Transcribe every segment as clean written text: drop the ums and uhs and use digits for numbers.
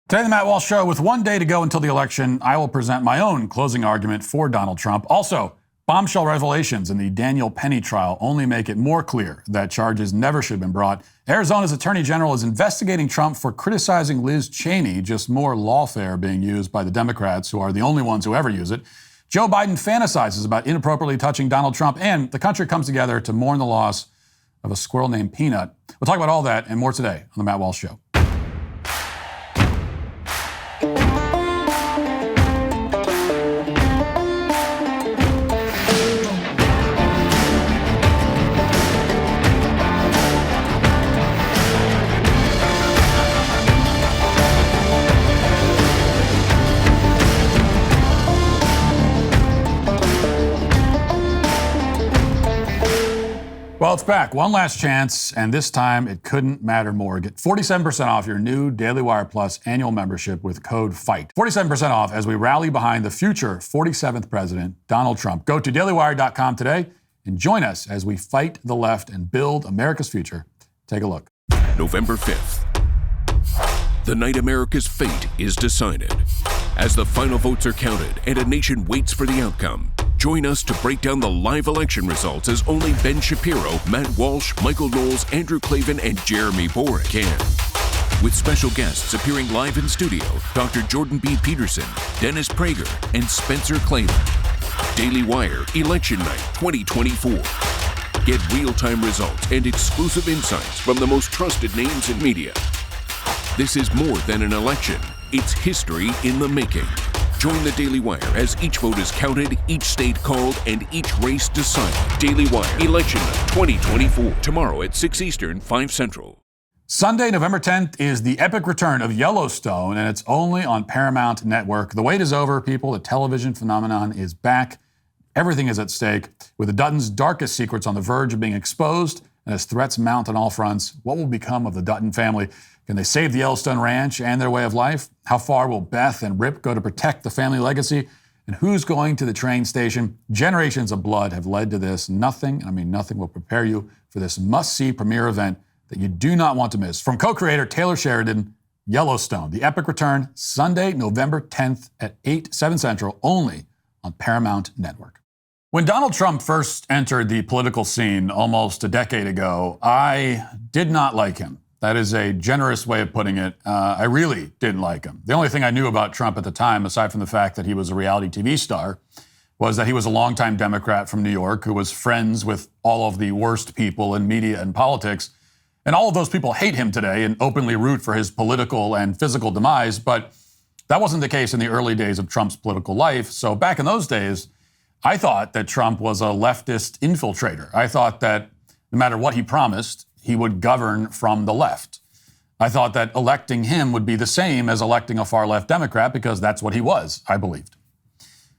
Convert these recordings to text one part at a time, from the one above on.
Today, the Matt Walsh Show. With 1 day to go until the election, I will present my own closing argument for Donald Trump. Also, bombshell revelations in the Daniel Penny trial only make it more clear that charges never should have been brought. Arizona's Attorney General is investigating Trump for criticizing Liz Cheney, just more lawfare being used by the Democrats, who are the only ones who ever use it. Joe Biden fantasizes about inappropriately touching Donald Trump, and the country comes together to mourn the loss of a squirrel named Peanut. We'll talk about all that and more today on the Matt Walsh Show. Well, it's back. One last chance, and this time it couldn't matter more. Get 47% off your new Daily Wire Plus annual membership with code FIGHT. 47% off as we rally behind the future 47th president, Donald Trump. Go to dailywire.com today and join us as we fight the left and build America's future. Take a look. November 5th. The night America's fate is decided. As the final votes are counted and a nation waits for the outcome, join us to break down the live election results as only Ben Shapiro, Matt Walsh, Michael Knowles, Andrew Klavan, and Jeremy Borick can. With special guests appearing live in studio, Dr. Jordan B. Peterson, Dennis Prager, and Spencer Klavan. Daily Wire Election Night 2024. Get real-time results and exclusive insights from the most trusted names in media. This is more than an election. It's history in the making. Join the Daily Wire as each vote is counted, each state called, and each race decided. Daily Wire Election Night 2024. Tomorrow at 6 Eastern, 5 Central. Sunday, November 10th, is the epic return of Yellowstone, and it's only on Paramount Network. The wait is over, people. The television phenomenon is back. Everything is at stake. With the Duttons' darkest secrets on the verge of being exposed, and as threats mount on all fronts, what will become of the Dutton family? Can they save the Yellowstone Ranch and their way of life? How far will Beth and Rip go to protect the family legacy? And who's going to the train station? Generations of blood have led to this. Nothing will prepare you for this must-see premiere event that you do not want to miss. From co-creator Taylor Sheridan, Yellowstone, the epic return, Sunday, November 10th at 7 Central, only on Paramount Network. When Donald Trump first entered the political scene almost a decade ago, I did not like him. That is a generous way of putting it. I really didn't like him. The only thing I knew about Trump at the time, aside from the fact that he was a reality TV star, was that he was a longtime Democrat from New York who was friends with all of the worst people in media and politics. And all of those people hate him today and openly root for his political and physical demise. But that wasn't the case in the early days of Trump's political life. So back in those days, I thought that Trump was a leftist infiltrator. I thought that no matter what he promised, he would govern from the left. I thought that electing him would be the same as electing a far-left Democrat because that's what he was, I believed.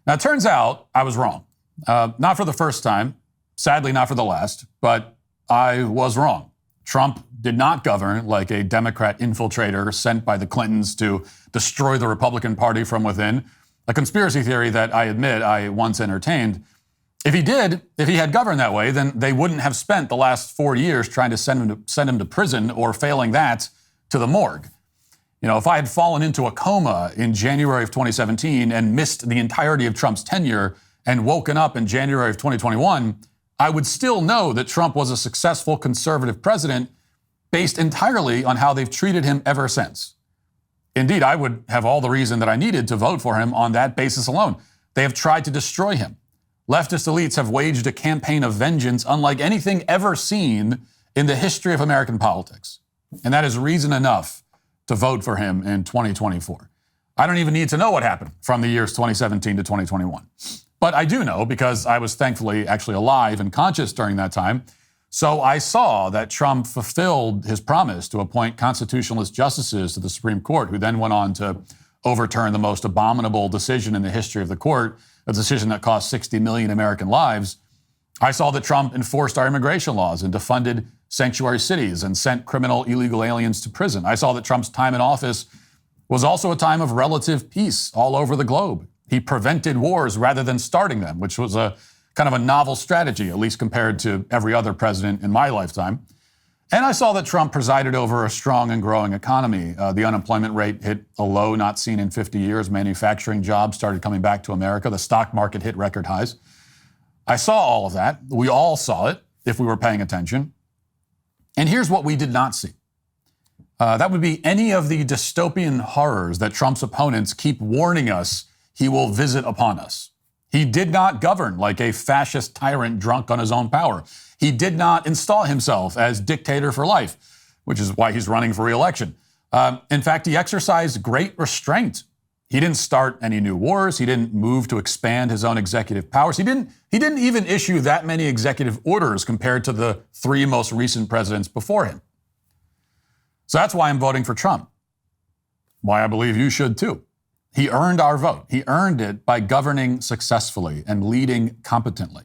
Now, it turns out I was wrong. Not for the first time, sadly not for the last, but I was wrong. Trump did not govern like a Democrat infiltrator sent by the Clintons to destroy the Republican Party from within, a conspiracy theory that I admit I once entertained. If he had governed that way, then they wouldn't have spent the last 4 years trying to send him to prison or, failing that, to the morgue. You know, if I had fallen into a coma in January of 2017 and missed the entirety of Trump's tenure and woken up in January of 2021, I would still know that Trump was a successful conservative president based entirely on how they've treated him ever since. Indeed, I would have all the reason that I needed to vote for him on that basis alone. They have tried to destroy him. Leftist elites have waged a campaign of vengeance unlike anything ever seen in the history of American politics. And that is reason enough to vote for him in 2024. I don't even need to know what happened from the years 2017 to 2021. But I do know because I was thankfully actually alive and conscious during that time. So I saw that Trump fulfilled his promise to appoint constitutionalist justices to the Supreme Court, who then went on to overturn the most abominable decision in the history of the court, a decision that cost 60 million American lives. I saw that Trump enforced our immigration laws and defunded sanctuary cities and sent criminal illegal aliens to prison. I saw that Trump's time in office was also a time of relative peace all over the globe. He prevented wars rather than starting them, which was a kind of a novel strategy, at least compared to every other president in my lifetime. And I saw that Trump presided over a strong and growing economy. The unemployment rate hit a low not seen in 50 years. Manufacturing jobs started coming back to America. The stock market hit record highs. I saw all of that. We all saw it if we were paying attention. And here's what we did not see. That would be any of the dystopian horrors that Trump's opponents keep warning us he will visit upon us. He did not govern like a fascist tyrant drunk on his own power. He did not install himself as dictator for life, which is why he's running for re-election. In fact, he exercised great restraint. He didn't start any new wars. He didn't move to expand his own executive powers. He didn't even issue that many executive orders compared to the 3 most recent presidents before him. So that's why I'm voting for Trump. Why I believe you should too. He earned our vote. He earned it by governing successfully and leading competently.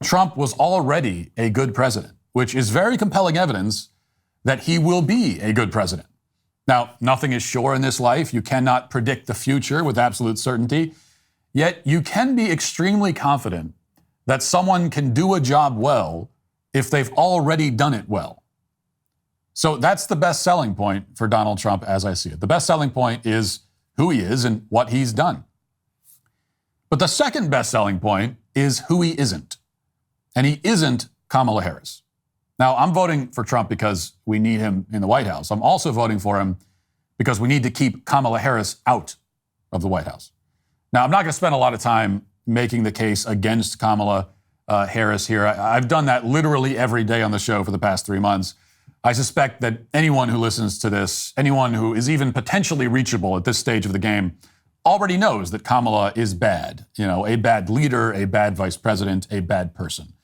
Trump was already a good president, which is very compelling evidence that he will be a good president. Now, nothing is sure in this life. You cannot predict the future with absolute certainty. Yet you can be extremely confident that someone can do a job well if they've already done it well. So that's the best selling point for Donald Trump as I see it. The best selling point is who he is and what he's done. But the second best selling point is who he isn't. And he isn't Kamala Harris. Now, I'm voting for Trump because we need him in the White House. I'm also voting for him because we need to keep Kamala Harris out of the White House. Now, I'm not going to spend a lot of time making the case against Kamala Harris here. I've done that literally every day on the show for the past 3 months. I suspect that anyone who listens to this, anyone who is even potentially reachable at this stage of the game, already knows that Kamala is bad. You know, a bad leader, a bad vice president, a bad person.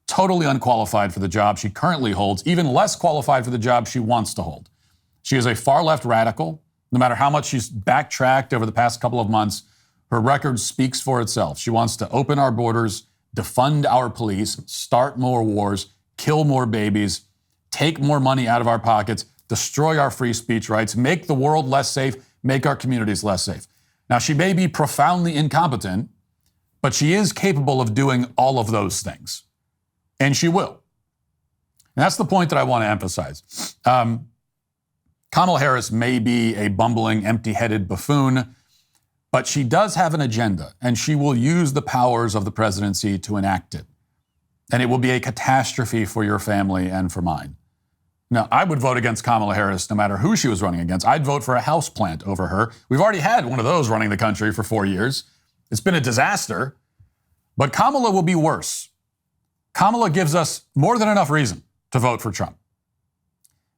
Totally unqualified for the job she currently holds, even less qualified for the job she wants to hold. She is a far-left radical. No matter how much she's backtracked over the past couple of months, her record speaks for itself. She wants to open our borders, defund our police, start more wars, kill more babies, take more money out of our pockets, destroy our free speech rights, make the world less safe, make our communities less safe. Now, she may be profoundly incompetent, but she is capable of doing all of those things. And she will. And that's the point that I want to emphasize. Kamala Harris may be a bumbling, empty-headed buffoon, but she does have an agenda, and she will use the powers of the presidency to enact it. And it will be a catastrophe for your family and for mine. Now, I would vote against Kamala Harris no matter who she was running against. I'd vote for a houseplant over her. We've already had one of those running the country for 4 years. It's been a disaster. But Kamala will be worse. Kamala gives us more than enough reason to vote for Trump.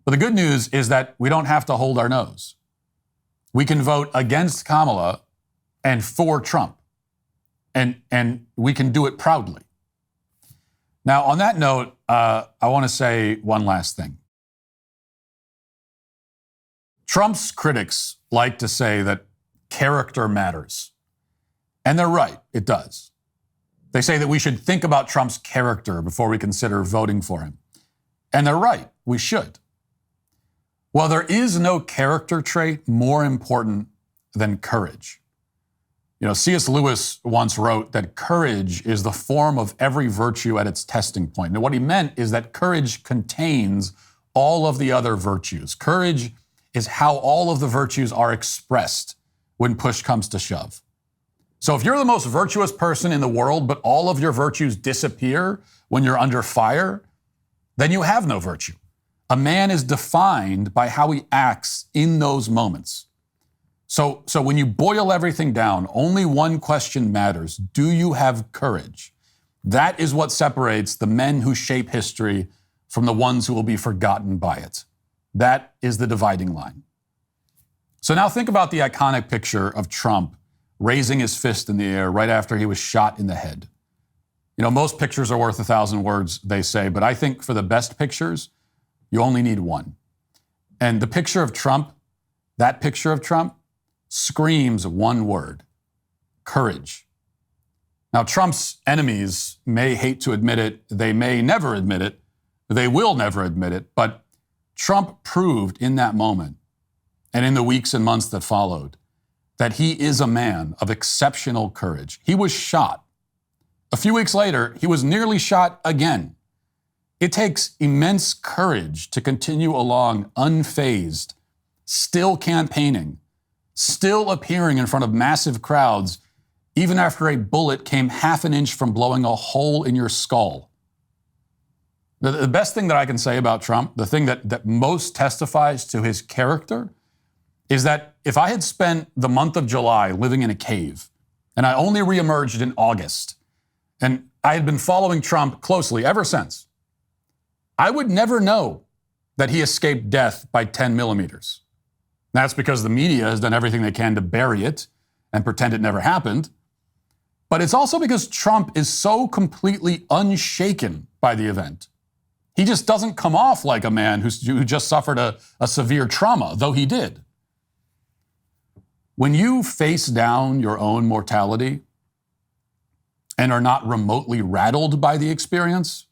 But the good news is that we don't have to hold our nose. We can vote against Kamala and for Trump. And we can do it proudly. Now, on that note, I want to say one last thing. Trump's critics like to say that character matters. And they're right, it does. They say that we should think about Trump's character before we consider voting for him. And they're right, we should. Well, there is no character trait more important than courage. You know, C.S. Lewis once wrote that courage is the form of every virtue at its testing point. And what he meant is that courage contains all of the other virtues. Courage is how all of the virtues are expressed when push comes to shove. So if you're the most virtuous person in the world, but all of your virtues disappear when you're under fire, then you have no virtue. A man is defined by how he acts in those moments. So when you boil everything down, only one question matters. Do you have courage? That is what separates the men who shape history from the ones who will be forgotten by it. That is the dividing line. So now think about the iconic picture of Trump raising his fist in the air right after he was shot in the head. You know, most pictures are worth 1,000 words, they say, but I think for the best pictures, you only need one. And the picture of Trump, that picture of Trump, screams one word: courage. Now, Trump's enemies may hate to admit it, they may never admit it, they will never admit it, but Trump proved in that moment and in the weeks and months that followed that he is a man of exceptional courage. He was shot. A few weeks later, he was nearly shot again. It takes immense courage to continue along unfazed, still campaigning, still appearing in front of massive crowds, even after a bullet came half an inch from blowing a hole in your skull. The best thing that I can say about Trump, the thing that most testifies to his character, is that if I had spent the month of July living in a cave, and I only reemerged in August, and I had been following Trump closely ever since, I would never know that he escaped death by 10 millimeters. That's because the media has done everything they can to bury it and pretend it never happened. But it's also because Trump is so completely unshaken by the event. He just doesn't come off like a man who just suffered a severe trauma, though he did. When you face down your own mortality and are not remotely rattled by the experience,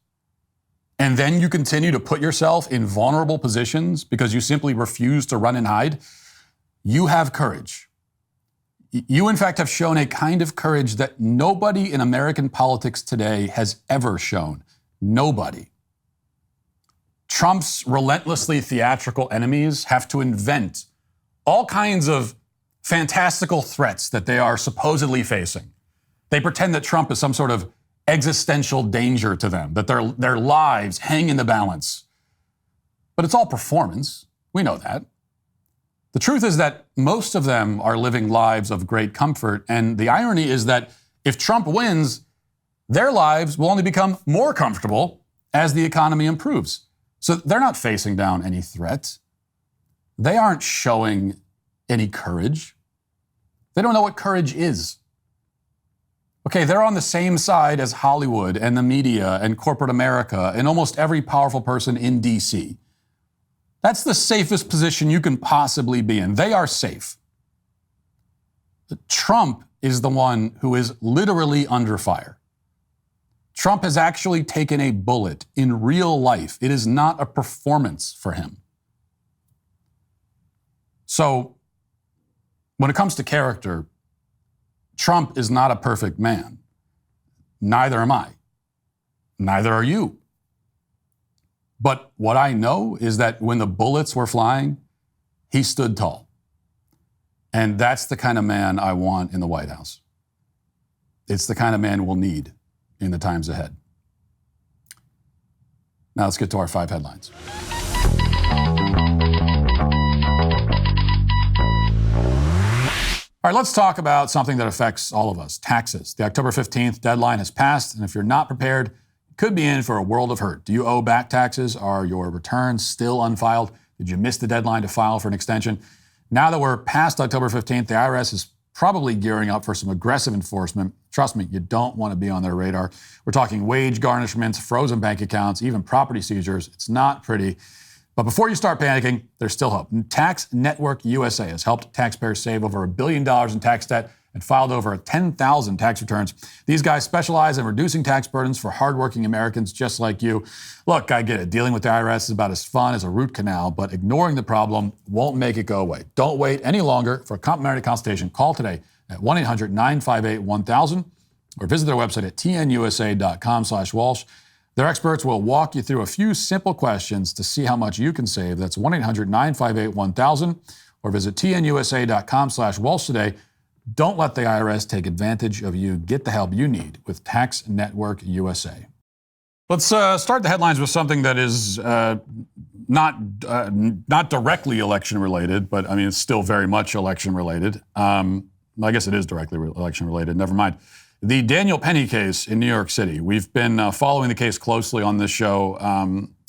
and then you continue to put yourself in vulnerable positions because you simply refuse to run and hide, you have courage. You, in fact, have shown a kind of courage that nobody in American politics today has ever shown. Nobody. Trump's relentlessly theatrical enemies have to invent all kinds of fantastical threats that they are supposedly facing. They pretend that Trump is some sort of existential danger to them, that their lives hang in the balance. But it's all performance. We know that. The truth is that most of them are living lives of great comfort, and the irony is that if Trump wins, their lives will only become more comfortable as the economy improves. So they're not facing down any threat. They aren't showing any courage. They don't know what courage is. Okay, they're on the same side as Hollywood and the media and corporate America and almost every powerful person in D.C. That's the safest position you can possibly be in. They are safe. Trump is the one who is literally under fire. Trump has actually taken a bullet in real life. It is not a performance for him. So, when it comes to character, Trump is not a perfect man. Neither am I. Neither are you. But what I know is that when the bullets were flying, he stood tall. And that's the kind of man I want in the White House. It's the kind of man we'll need in the times ahead. Now let's get to our 5 headlines. All right, let's talk about something that affects all of us, taxes. The October 15th deadline has passed, and if you're not prepared, you could be in for a world of hurt. Do you owe back taxes? Are your returns still unfiled? Did you miss the deadline to file for an extension? Now that we're past October 15th, the IRS is probably gearing up for some aggressive enforcement. Trust me, you don't want to be on their radar. We're talking wage garnishments, frozen bank accounts, even property seizures. It's not pretty. But before you start panicking, there's still hope. Tax Network USA has helped taxpayers save over $1 billion in tax debt and filed over 10,000 tax returns. These guys specialize in reducing tax burdens for hardworking Americans just like you. Look, I get it. Dealing with the IRS is about as fun as a root canal, but ignoring the problem won't make it go away. Don't wait any longer for a complimentary consultation. Call today at 1-800-958-1000 or visit their website at tnusa.com/Walsh. Their experts will walk you through a few simple questions to see how much you can save. That's 1-800-958-1000 or visit tnusa.com/Walsh today. Don't let the IRS take advantage of you. Get the help you need with Tax Network USA. Let's start the headlines with something that is not directly election related, but I mean, it's still very much election related. I guess it is directly election related. Never mind. The Daniel Penny case in New York City. We've been following the case closely on this show,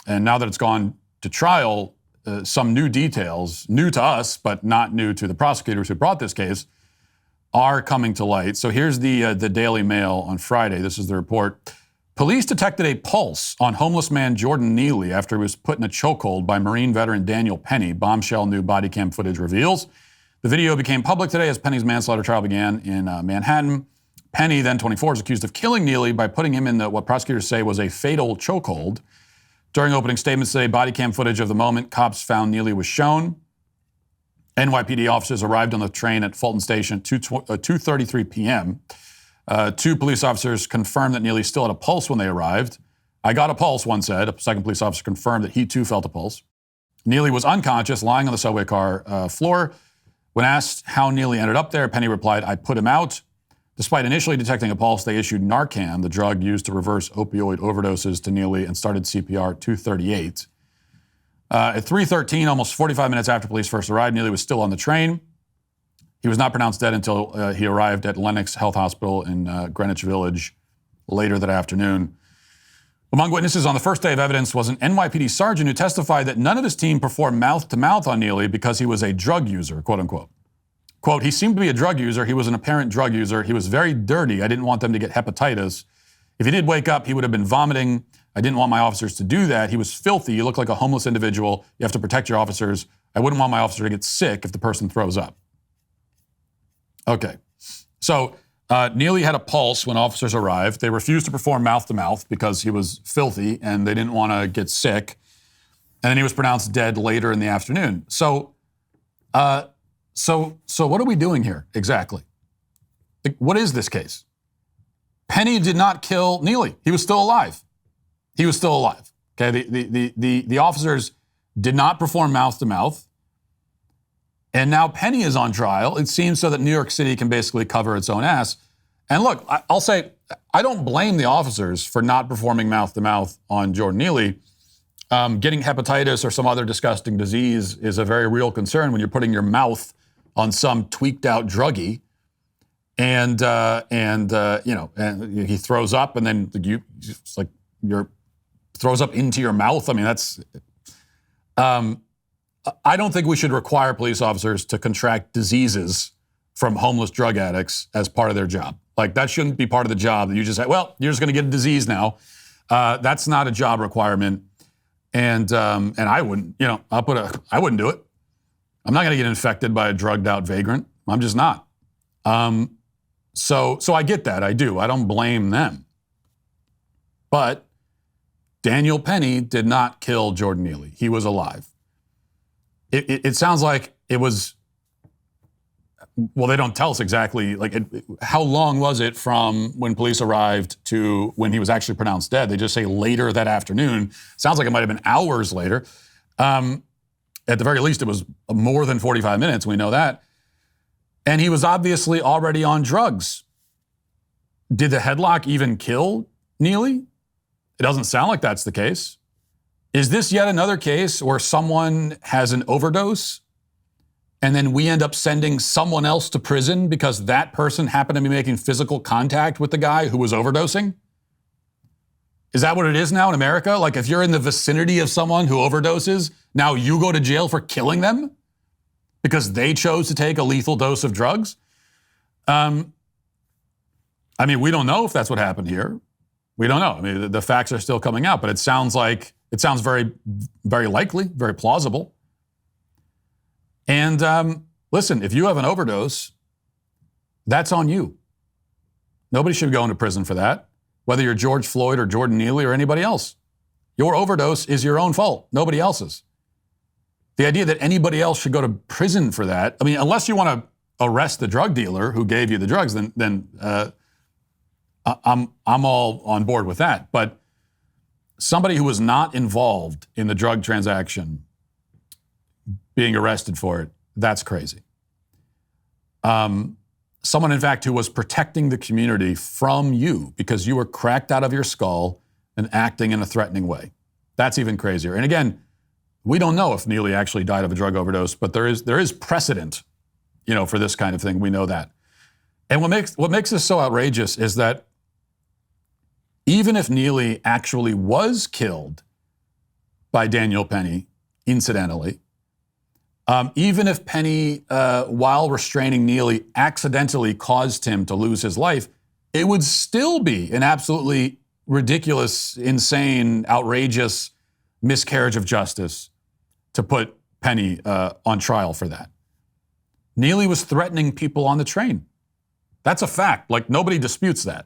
and now that it's gone to trial, some new details, new to us, but not new to the prosecutors who brought this case, are coming to light. So here's the Daily Mail on Friday. This is the report. Police detected a pulse on homeless man Jordan Neely after he was put in a chokehold by Marine veteran Daniel Penny. Bombshell new body cam footage reveals. The video became public today as Penny's manslaughter trial began in Manhattan. Penny, then 24, is accused of killing Neely by putting him in what prosecutors say was a fatal chokehold. During opening statements today, body cam footage of the moment cops found Neely was shown. NYPD officers arrived on the train at Fulton Station at 2:33 p.m. 2 police officers confirmed that Neely still had a pulse when they arrived. I got a pulse, one said. A second police officer confirmed that he too felt a pulse. Neely was unconscious, lying on the subway car floor. When asked how Neely ended up there, Penny replied, "I put him out." Despite initially detecting a pulse, they issued Narcan, the drug used to reverse opioid overdoses, to Neely and started CPR at 2:38. At 3:13, almost 45 minutes after police first arrived, Neely was still on the train. He was not pronounced dead until he arrived at Lenox Health Hospital in Greenwich Village later that afternoon. Among witnesses on the first day of evidence was an NYPD sergeant who testified that none of his team performed mouth-to-mouth on Neely because he was a drug user, quote unquote. Quote, "He seemed to be a drug user. He was an apparent drug user. He was very dirty. I didn't want them to get hepatitis. If he did wake up, he would have been vomiting. I didn't want my officers to do that. He was filthy. He looked like a homeless individual. You have to protect your officers. I wouldn't want my officer to get sick if the person throws up." Okay, so Neely had a pulse when officers arrived. They refused to perform mouth-to-mouth because he was filthy and they didn't want to get sick. And then he was pronounced dead later in the afternoon. So what are we doing here exactly? Like, what is this case? Penny did not kill Neely. He was still alive. He was still alive. Okay, the officers did not perform mouth-to-mouth. And now Penny is on trial. It seems so that New York City can basically cover its own ass. And look, I'll say, I don't blame the officers for not performing mouth-to-mouth on Jordan Neely. Getting hepatitis or some other disgusting disease is a very real concern when you're putting your mouth on some tweaked-out druggie, and he throws up, and then throws up into your mouth. I mean, that's. I don't think we should require police officers to contract diseases from homeless drug addicts as part of their job. Like, that shouldn't be part of the job that you just say, well, you're just going to get a disease now. That's not a job requirement. And I wouldn't, I wouldn't do it. I'm not going to get infected by a drugged out vagrant. I'm just not. So I get that. I do. I don't blame them. But Daniel Penny did not kill Jordan Neely. He was alive. It sounds like it was, well, they don't tell us exactly, how long was it from when police arrived to when he was actually pronounced dead? They just say later that afternoon. Sounds like it might have been hours later. At the very least, it was more than 45 minutes. We know that. And he was obviously already on drugs. Did the headlock even kill Neely? It doesn't sound like that's the case. Is this yet another case where someone has an overdose and then we end up sending someone else to prison because that person happened to be making physical contact with the guy who was overdosing? Is that what it is now in America? Like, if you're in the vicinity of someone who overdoses, now you go to jail for killing them because they chose to take a lethal dose of drugs? I mean, we don't know if that's what happened here. We don't know. I mean, the facts are still coming out, but it sounds very, very likely, very plausible. And listen, if you have an overdose, that's on you. Nobody should go into prison for that, whether you're George Floyd or Jordan Neely or anybody else. Your overdose is your own fault, nobody else's. The idea that anybody else should go to prison for that, I mean, unless you want to arrest the drug dealer who gave you the drugs, then I'm all on board with that. But somebody who was not involved in the drug transaction being arrested for it, that's crazy. Someone, in fact, who was protecting the community from you because you were cracked out of your skull and acting in a threatening way. That's even crazier. And again, we don't know if Neely actually died of a drug overdose, but there is precedent, for this kind of thing. We know that. And what makes this so outrageous is that even if Neely actually was killed by Daniel Penny, incidentally, even if Penny, while restraining Neely, accidentally caused him to lose his life, it would still be an absolutely ridiculous, insane, outrageous miscarriage of justice to put Penny on trial for that. Neely was threatening people on the train. That's a fact. Like, nobody disputes that.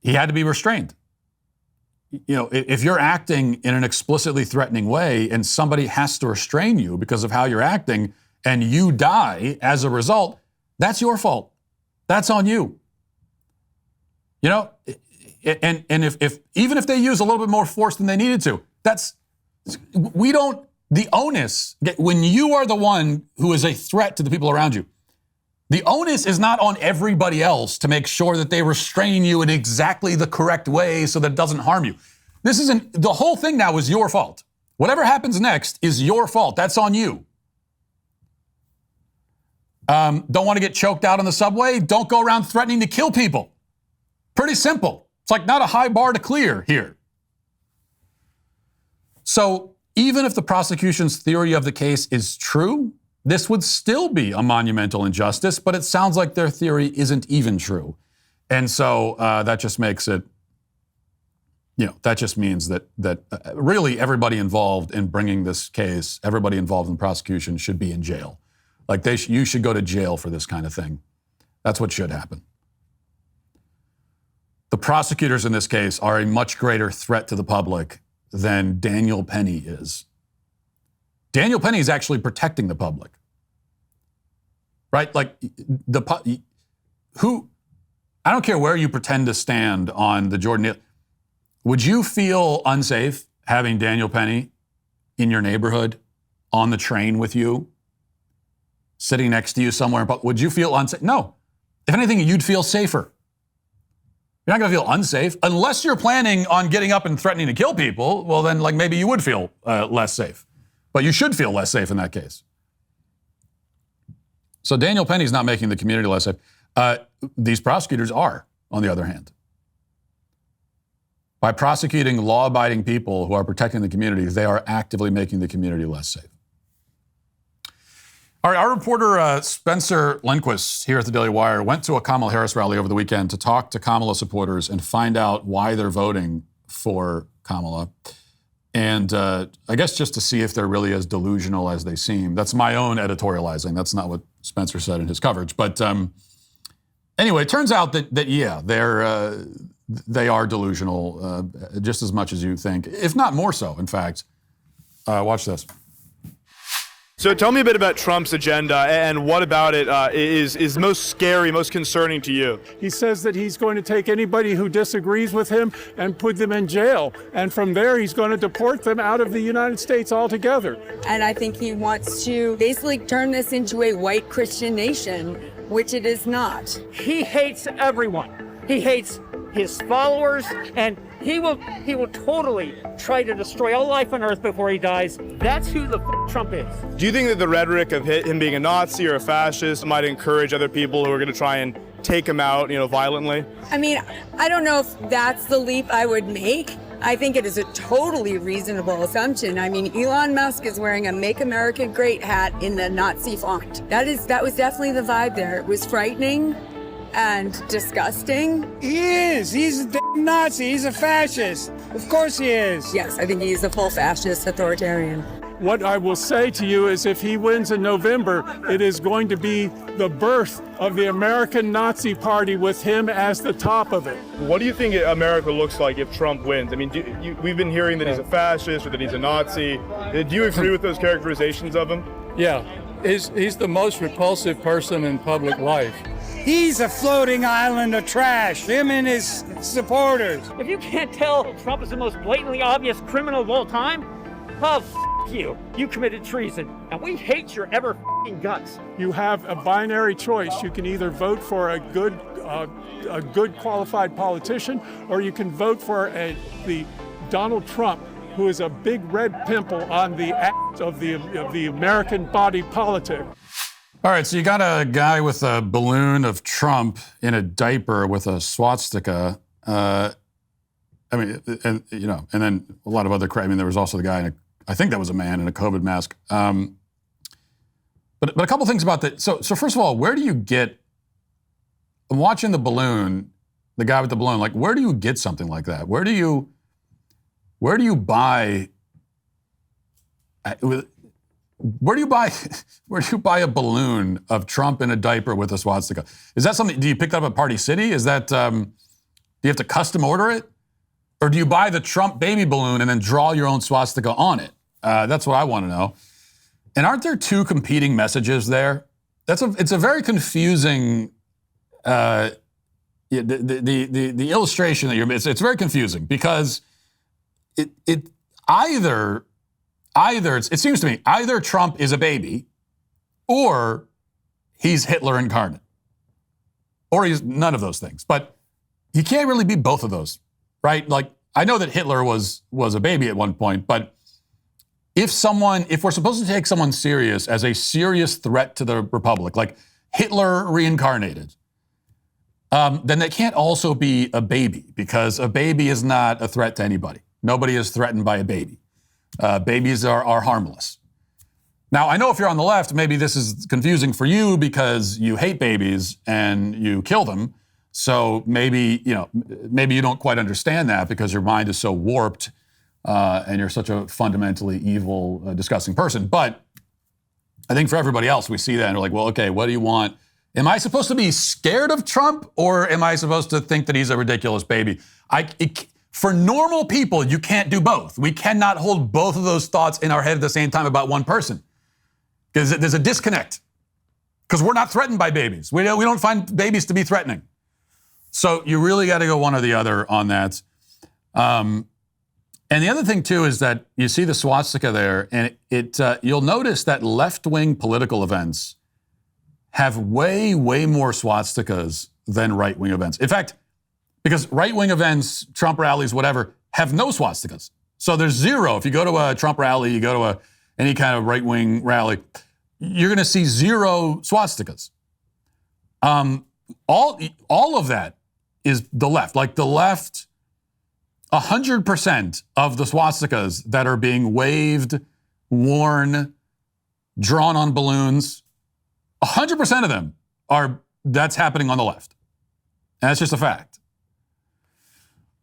He had to be restrained. If you're acting in an explicitly threatening way and somebody has to restrain you because of how you're acting and you die as a result, that's your fault. That's on you. and if even if they use a little bit more force than they needed to, the onus, when you are the one who is a threat to the people around you, the onus is not on everybody else to make sure that they restrain you in exactly the correct way so that it doesn't harm you. The whole thing now is your fault. Whatever happens next is your fault. That's on you. Don't want to get choked out on the subway? Don't go around threatening to kill people. Pretty simple. It's like not a high bar to clear here. So even if the prosecution's theory of the case is true, this would still be a monumental injustice, but it sounds like their theory isn't even true. And so that just makes it, that just means that really everybody involved in bringing this case, everybody involved in the prosecution should be in jail. Like you should go to jail for this kind of thing. That's what should happen. The prosecutors in this case are a much greater threat to the public than Daniel Penny is. Daniel Penny is actually protecting the public, right? Like I don't care where you pretend to stand on the Jordan Neely. Would you feel unsafe having Daniel Penny in your neighborhood, on the train with you, sitting next to you somewhere? Would you feel unsafe? No. If anything, you'd feel safer. You're not going to feel unsafe unless you're planning on getting up and threatening to kill people. Well, then maybe you would feel less safe. But you should feel less safe in that case. So Daniel Penny's not making the community less safe. These prosecutors are, on the other hand. By prosecuting law-abiding people who are protecting the community, they are actively making the community less safe. All right, our reporter Spencer Lindquist here at the Daily Wire went to a Kamala Harris rally over the weekend to talk to Kamala supporters and find out why they're voting for Kamala. And I guess just to see if they're really as delusional as they seem. That's my own editorializing. That's not what Spencer said in his coverage. But anyway, it turns out that they are delusional just as much as you think, if not more so, in fact. Watch this. So tell me a bit about Trump's agenda and what about it is most scary, most concerning to you? He says that he's going to take anybody who disagrees with him and put them in jail. And from there, he's going to deport them out of the United States altogether. And I think he wants to basically turn this into a white Christian nation, which it is not. He hates everyone. He hates his followers, and he will totally try to destroy all life on earth before he dies. That's who the Trump is. Do you think that the rhetoric of him being a Nazi or a fascist might encourage other people who are going to try and take him out, violently? I mean, I don't know if that's the leap I would make. I think it is a totally reasonable assumption. I mean, Elon Musk is wearing a Make America Great hat in the Nazi font. That was definitely the vibe there. It was frightening and disgusting. He is. He's a damn Nazi. He's a fascist. Of course he is. Yes, I think he's a full fascist authoritarian. What I will say to you is if he wins in November, it is going to be the birth of the American Nazi Party with him as the top of it. What do you think America looks like if Trump wins? I mean, we've been hearing that he's a fascist or that he's a Nazi. Do you agree with those characterizations of him? Yeah, he's the most repulsive person in public life. He's a floating island of trash, him and his supporters. If you can't tell Trump is the most blatantly obvious criminal of all time, oh, you. You committed treason, and we hate your ever guts. You have a binary choice. You can either vote for a good qualified politician, or you can vote for the Donald Trump, who is a big red pimple on the act of the American body politic. All right, so you got a guy with a balloon of Trump in a diaper with a swastika. And then a lot of other crap. I mean, there was also the guy I think that was a man in a COVID mask. But a couple things about that. So first of all, where do you get? I'm watching the balloon, the guy with the balloon. Like, where do you get something like that? Where do you buy? Where do you buy a balloon of Trump in a diaper with a swastika? Is that something? Do you pick that up at Party City? Is that? Do you have to custom order it, or do you buy the Trump baby balloon and then draw your own swastika on it? That's what I want to know. And aren't there two competing messages there? It's a very confusing the illustration that it's very confusing because it seems to me either Trump is a baby or he's Hitler incarnate. Or he's none of those things. But he can't really be both of those, right? Like, I know that Hitler was a baby at one point, but if we're supposed to take someone serious as a serious threat to the Republic, like Hitler reincarnated, then they can't also be a baby because a baby is not a threat to anybody. Nobody is threatened by a baby. Babies are harmless. Now, I know if you're on the left, maybe this is confusing for you because you hate babies and you kill them. So maybe you don't quite understand that because your mind is so warped and you're such a fundamentally evil, disgusting person. But I think for everybody else, we see that and we're like, well, okay, what do you want? Am I supposed to be scared of Trump or am I supposed to think that he's a ridiculous baby? For normal people, you can't do both. We cannot hold both of those thoughts in our head at the same time about one person. Because there's a disconnect. Because we're not threatened by babies. We don't find babies to be threatening. So you really got to go one or the other on that. And the other thing, too, is that you see the swastika there, and you'll notice that left-wing political events have way, way more swastikas than right-wing events. In fact, because right-wing events, Trump rallies, whatever, have no swastikas. So there's zero. If you go to a Trump rally, you go to any kind of right-wing rally, you're going to see zero swastikas. All of that is the left. Like the left, 100% of the swastikas that are being waved, worn, drawn on balloons, 100% of them that's happening on the left. And that's just a fact.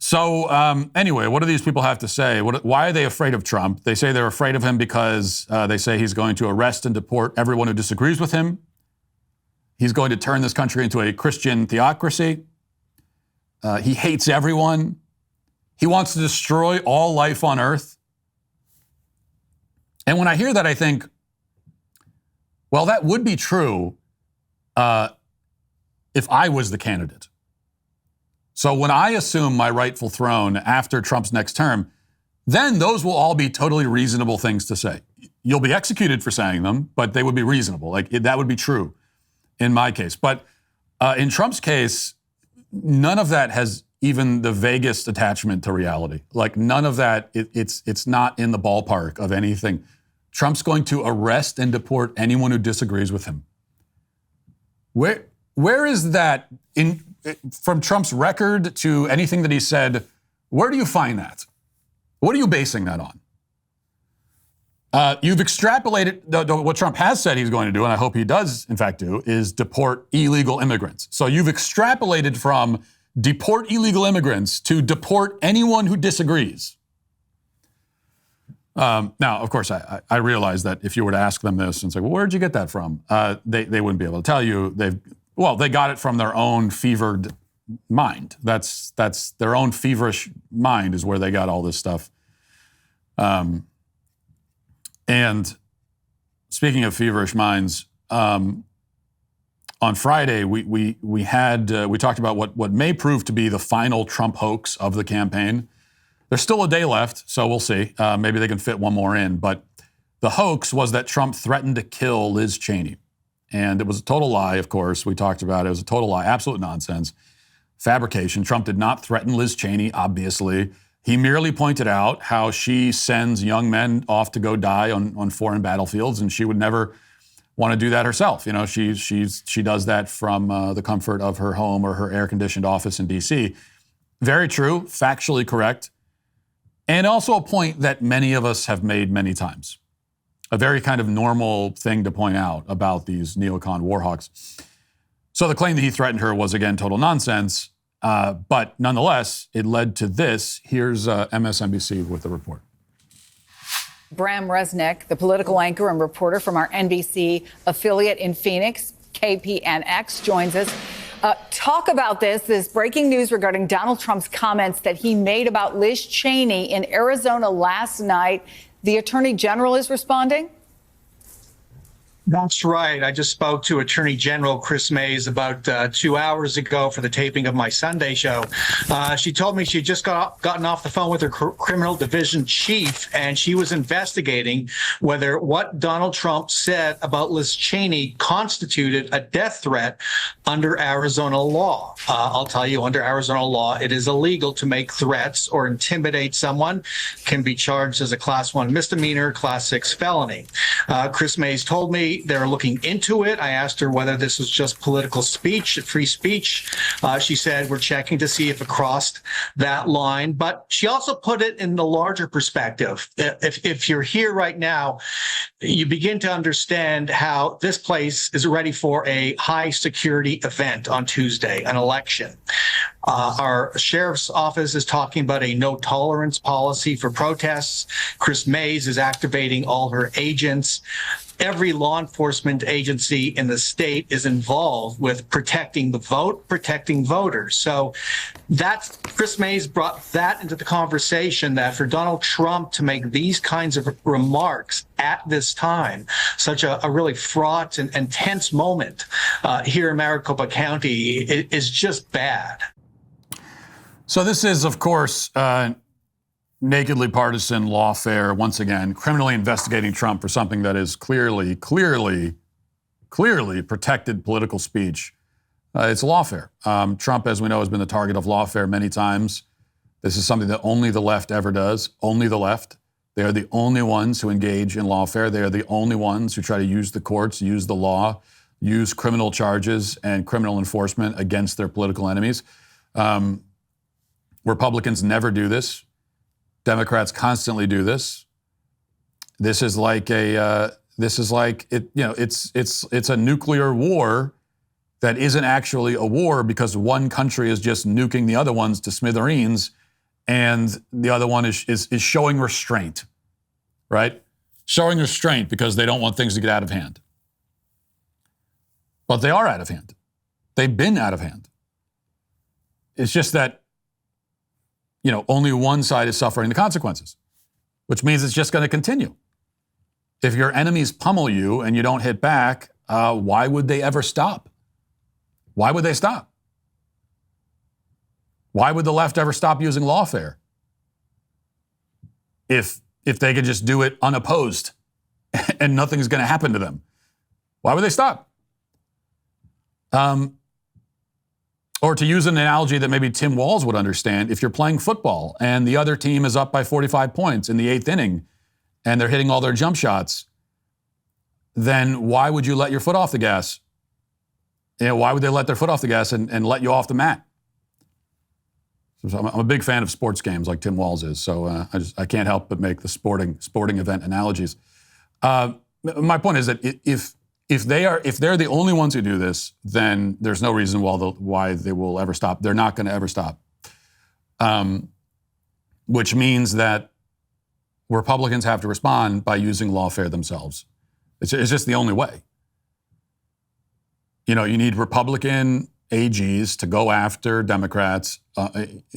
So anyway, what do these people have to say? Why are they afraid of Trump? They say they're afraid of him because they say he's going to arrest and deport everyone who disagrees with him. He's going to turn this country into a Christian theocracy. He hates everyone. He wants to destroy all life on earth. And when I hear that, I think, well, that would be true if I was the candidate. So when I assume my rightful throne after Trump's next term, then those will all be totally reasonable things to say. You'll be executed for saying them, but they would be reasonable. That would be true in my case. But in Trump's case, none of that has even the vaguest attachment to reality. Like none of that, it's not in the ballpark of anything. Trump's going to arrest and deport anyone who disagrees with him. Where is that from Trump's record to anything that he said? Where do you find that? What are you basing that on? You've extrapolated what Trump has said he's going to do, and I hope he does, in fact, do, is deport illegal immigrants. So you've extrapolated from deport illegal immigrants to deport anyone who disagrees. Now, of course, I realize that if you were to ask them this and say, well, where'd you get that from? They wouldn't be able to tell you. They got it from their own fevered mind. That's their own feverish mind is where they got all this stuff. And speaking of feverish minds, on Friday we talked about what may prove to be the final Trump hoax of the campaign. There's still a day left, so we'll see. Maybe they can fit one more in. But the hoax was that Trump threatened to kill Liz Cheney. And it was a total lie, of course. We talked about it. It was a total lie, absolute nonsense, fabrication. Trump did not threaten Liz Cheney, obviously. He merely pointed out how she sends young men off to go die on foreign battlefields, and she would never want to do that herself. You know, she does that from the comfort of her home or her air-conditioned office in D.C. Very true, factually correct, and also a point that many of us have made many times. A very kind of normal thing to point out about these neocon warhawks. So the claim that he threatened her was, again, total nonsense. But nonetheless, it led to this. Here's MSNBC with the report. Bram Resnick, the political anchor and reporter from our NBC affiliate in Phoenix, KPNX, joins us. Talk about this breaking news regarding Donald Trump's comments that he made about Liz Cheney in Arizona last night. The Attorney General is responding? That's right. I just spoke to Attorney General Chris Mays about 2 hours ago for the taping of my Sunday show. She told me she just gotten off the phone with her criminal division chief, and she was investigating whether what Donald Trump said about Liz Cheney constituted a death threat under Arizona law. I'll tell you, under Arizona law, it is illegal to make threats or intimidate someone. Can be charged as a Class 1 misdemeanor, Class 6 felony. Chris Mays told me they're looking into it. I asked her whether this was just political speech, free speech. She said we're checking to see if it crossed that line. But she also put it in the larger perspective. If you're here right now, you begin to understand how this place is ready for a high security event on Tuesday, an election. Our sheriff's office is talking about a no tolerance policy for protests. Chris Mays is activating all her agents. Every law enforcement agency in the state is involved with protecting the vote, protecting voters. So that's Chris Mays brought that into the conversation, that for Donald Trump to make these kinds of remarks at this time, such a really fraught and tense moment here in Maricopa County, is just bad. So this is, of course, nakedly partisan lawfare, once again, criminally investigating Trump for something that is clearly protected political speech. It's lawfare. Trump, as we know, has been the target of lawfare many times. This is something that only the left ever does, only the left. They are the only ones who engage in lawfare. They are the only ones who try to use the courts, use the law, use criminal charges and criminal enforcement against their political enemies. Republicans never do this. Democrats constantly do this. This is like a it's a nuclear war that isn't actually a war because one country is just nuking the other ones to smithereens, and the other one is showing restraint, right? Showing restraint because they don't want things to get out of hand. But they are out of hand. They've been out of hand. It's just that only one side is suffering the consequences, which means it's just going to continue. If your enemies pummel you and you don't hit back, why would they ever stop? Why would they stop? Why would the left ever stop using lawfare? If they could just do it unopposed and nothing's going to happen to them, why would they stop? Or to use an analogy that maybe Tim Walz would understand, if you're playing football and the other team is up by 45 points in the 8th inning and they're hitting all their jump shots, then why would you let your foot off the gas? Why would they let their foot off the gas and let you off the mat? So I'm a big fan of sports games like Tim Walz is, so I can't help but make the sporting event analogies. My point is that if they're the only ones who do this, then there's no reason why they will ever stop. They're not going to ever stop. Which means that Republicans have to respond by using lawfare themselves. It's just the only way. You need Republican AGs to go after Democrats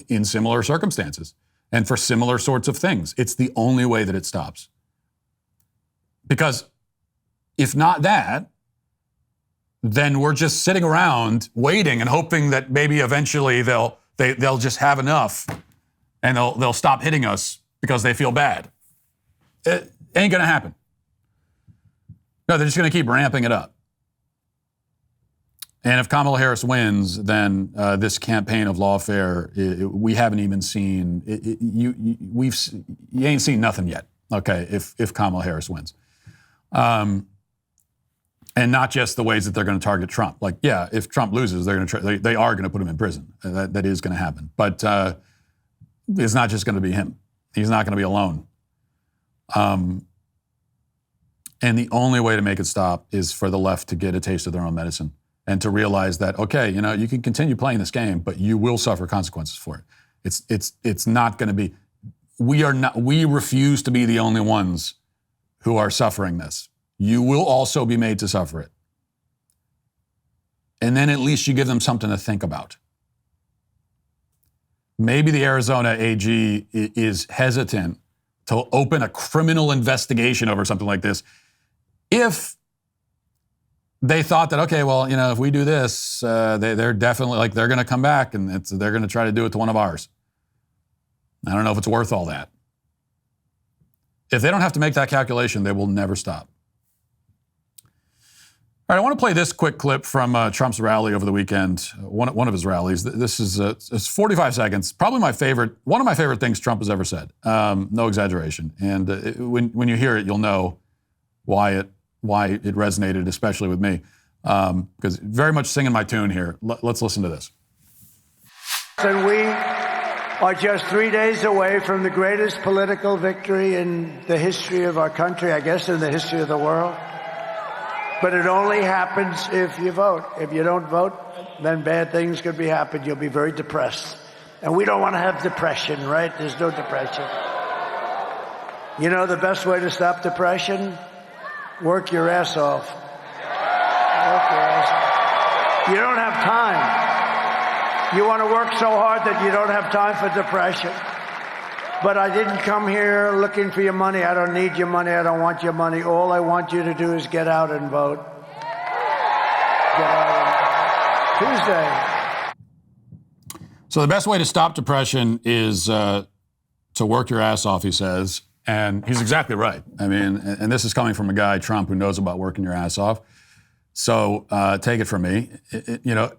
in similar circumstances and for similar sorts of things. It's the only way that it stops. Because if not that, then we're just sitting around waiting and hoping that maybe eventually they'll just have enough and they'll stop hitting us because they feel bad. It ain't going to happen. No, they're just going to keep ramping it up. And if Kamala Harris wins, then this campaign of lawfare, we haven't even seen. You ain't seen nothing yet. Okay, if Kamala Harris wins. And not just the ways that they're going to target Trump. Like, yeah, if Trump loses, they are going to put him in prison. That is going to happen. But it's not just going to be him. He's not going to be alone. And the only way to make it stop is for the left to get a taste of their own medicine and to realize that, okay, you can continue playing this game, but you will suffer consequences for it. It's not going to be. We refuse to be the only ones who are suffering this. You will also be made to suffer it. And then at least you give them something to think about. Maybe the Arizona AG is hesitant to open a criminal investigation over something like this if they thought that, okay, well, if we do this, they're definitely, they're going to come back and they're going to try to do it to one of ours. I don't know if it's worth all that. If they don't have to make that calculation, they will never stop. All right, I want to play this quick clip from Trump's rally over the weekend, one of his rallies. This is it's 45 seconds, probably one of my favorite things Trump has ever said. No exaggeration. And when you hear it, you'll know why it resonated, especially with me, because very much singing my tune here. Let's listen to this. And we are just 3 days away from the greatest political victory in the history of our country, I guess in the history of the world. But it only happens if you vote. If you don't vote, then bad things could be happening. You'll be very depressed. And we don't want to have depression, right? There's no depression. You know the best way to stop depression? Work your ass off. Work your ass off. You don't have time. You want to work so hard that you don't have time for depression. But I didn't come here looking for your money. I don't need your money. I don't want your money. All I want you to do is get out and vote. Get out Tuesday. So the best way to stop depression is to work your ass off, he says. And he's exactly right. I mean, and this is coming from a guy, Trump, who knows about working your ass off. So take it from me,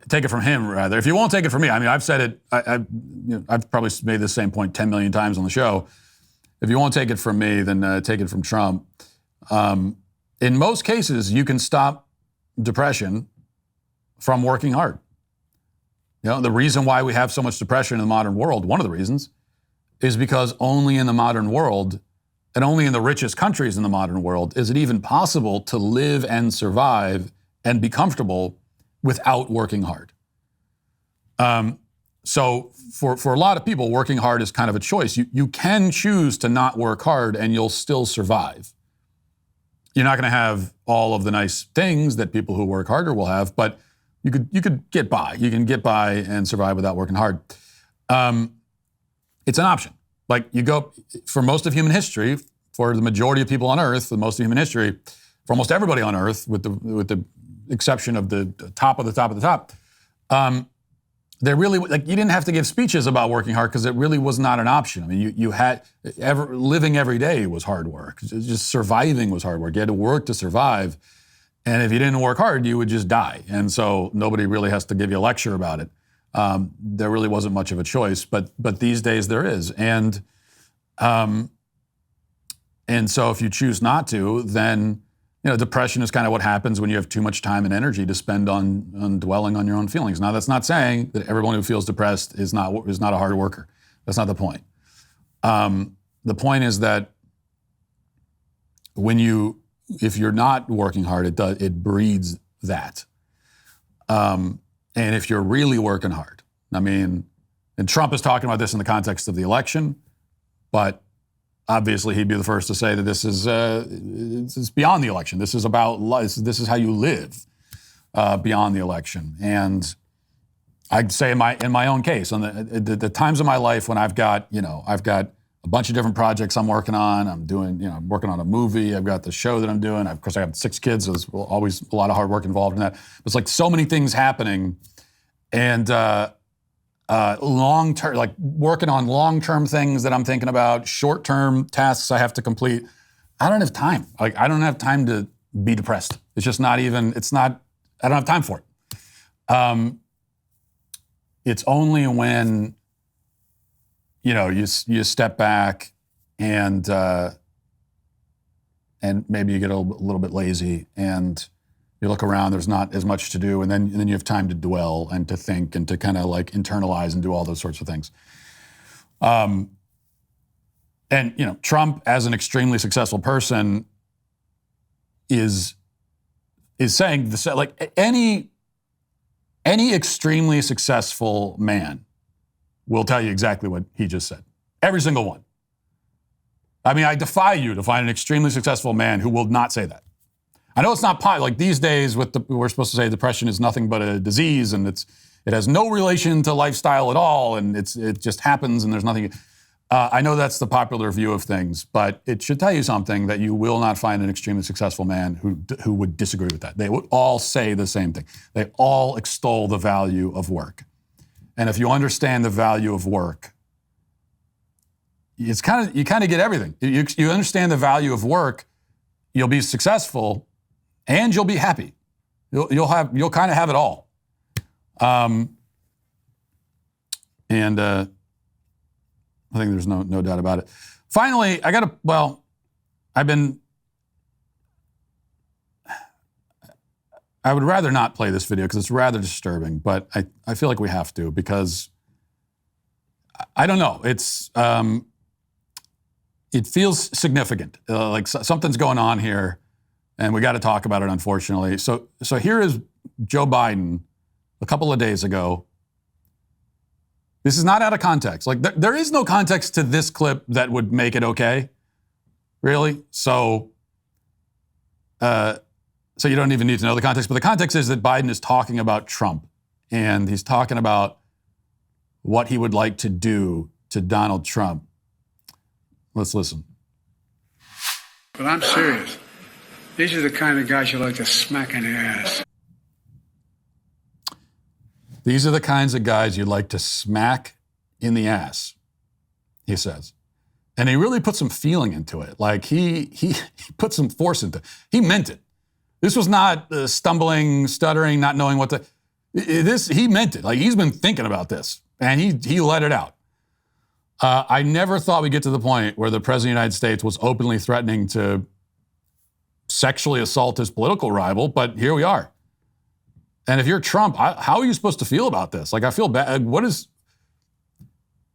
take it from him, rather. If you won't take it from me, I mean, I've said it, I've probably made this same point 10 million times on the show. If you won't take it from me, then take it from Trump. In most cases, you can stop depression from working hard. The reason why we have so much depression in the modern world, one of the reasons, is because only in the modern world, and only in the richest countries in the modern world, is it even possible to live and survive and be comfortable without working hard. So for a lot of people, working hard is kind of a choice. You can choose to not work hard and you'll still survive. You're not going to have all of the nice things that people who work harder will have, but you could get by. You can get by and survive without working hard. It's an option. Like you go, for most of human history, for the majority of people on Earth, for most of human history, for almost everybody on Earth, with the exception of the top of the top of the top, they really, you didn't have to give speeches about working hard because it really was not an option. I mean, living every day was hard work. Just surviving was hard work. You had to work to survive. And if you didn't work hard, you would just die. And so nobody really has to give you a lecture about it. There really wasn't much of a choice, but these days there is. And so if you choose not to, then depression is kind of what happens when you have too much time and energy to spend on dwelling on your own feelings. Now, that's not saying that everyone who feels depressed is not a hard worker. That's not the point. The point is that if you're not working hard, it breeds that. And if you're really working hard, I mean, and Trump is talking about this in the context of the election, but obviously he'd be the first to say that this is beyond the election. This is about life. This is how you live beyond the election. And I'd say in my own case, on the times of my life when I've got a bunch of different projects I'm working on. I'm working on a movie. I've got the show that I'm doing. Of course, I have 6 kids, so there's always a lot of hard work involved in that. It's like so many things happening, and long-term, like working on long-term things that I'm thinking about, short-term tasks I have to complete. I don't have time. Like, I don't have time to be depressed. It's just not even, I don't have time for it. It's only when, you step back and maybe you get a little bit lazy and you look around, there's not as much to do, and then you have time to dwell and to think and to kind of like internalize and do all those sorts of things. And Trump, as an extremely successful person, is saying this, like any extremely successful man will tell you exactly what he just said. Every single one. I mean, I defy you to find an extremely successful man who will not say that. I know it's not like these days we're supposed to say depression is nothing but a disease and it has no relation to lifestyle at all, and it just happens and there's nothing. I know that's the popular view of things, but it should tell you something that you will not find an extremely successful man who would disagree with that. They would all say the same thing. They all extol the value of work. And if you understand the value of work, you kind of get everything. You understand the value of work, you'll be successful, and you'll be happy. You'll kind of have it all. I think there's no doubt about it. Finally, I would rather not play this video because it's rather disturbing, but I feel like we have to because I don't know. It feels significant, like something's going on here, and we got to talk about it, unfortunately. So here is Joe Biden a couple of days ago. This is not out of context. Like there is no context to this clip that would make it okay, really. So you don't even need to know the context. But the context is that Biden is talking about Trump, and he's talking about what he would like to do to Donald Trump. Let's listen. But I'm serious. These are the kind of guys you like to smack in the ass. These are the kinds of guys you'd like to smack in the ass, he says. And he really put some feeling into it. Like he put some force into it. He meant it. This was not stumbling, stuttering, not knowing what to... He meant it. Like he's been thinking about this, and he let it out. I never thought we'd get to the point where the President of the United States was openly threatening to sexually assault his political rival, but here we are. And if you're Trump, how are you supposed to feel about this? Like, I feel bad.